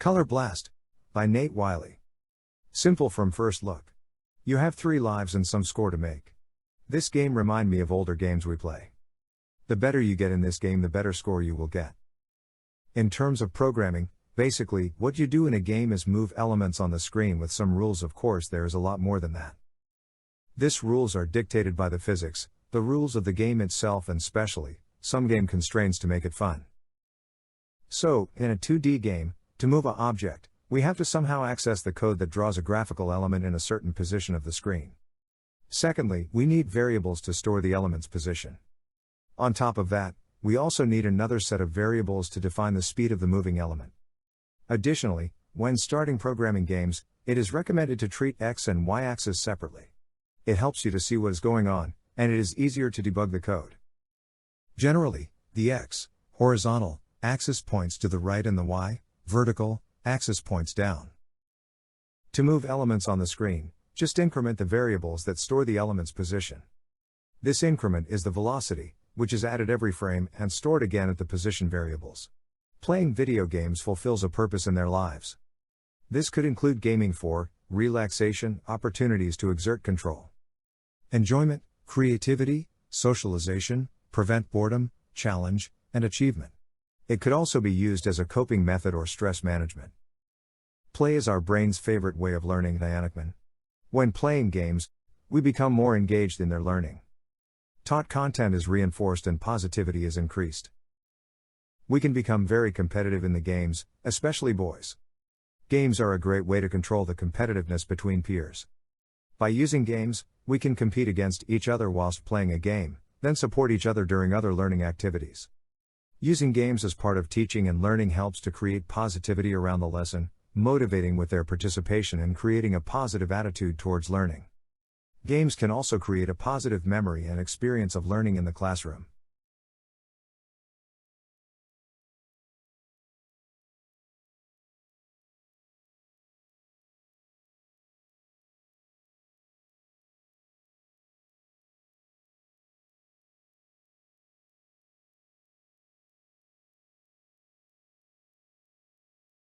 Color Blast by Nate Wiley. Simple from first look. You have 3 lives and some score to make. This game remind me of older games we play. The better you get in this game, the better score you will get. In terms of programming, basically, what you do in a game is move elements on the screen with some rules. Of course, there is a lot more than that. These rules are dictated by the physics, the rules of the game itself, and specially, some game constraints to make it fun. So, in a 2D game, to move an object, we have to somehow access the code that draws a graphical element in a certain position of the screen. Secondly, we need variables to store the element's position. On top of that, we also need another set of variables to define the speed of the moving element. Additionally, when starting programming games, it is recommended to treat X and Y axes separately. It helps you to see what is going on, and it is easier to debug the code. Generally, the X, horizontal, axis points to the right and the Y, vertical, axis points down. To move elements on the screen, just increment the variables that store the element's position. This increment is the velocity, which is added every frame and stored again at the position variables. Playing video games fulfills a purpose in their lives. This could include gaming for relaxation, opportunities to exert control, enjoyment, creativity, socialization, prevent boredom, challenge, and achievement. It could also be used as a coping method or stress management. Play is our brain's favorite way of learning. When playing games, we become more engaged in their learning. Taught content is reinforced and positivity is increased. We can become very competitive in the games, especially boys. Games are a great way to control the competitiveness between peers. By using games, we can compete against each other whilst playing a game, then support each other during other learning activities. Using games as part of teaching and learning helps to create positivity around the lesson, motivating with their participation and creating a positive attitude towards learning. Games can also create a positive memory and experience of learning in the classroom.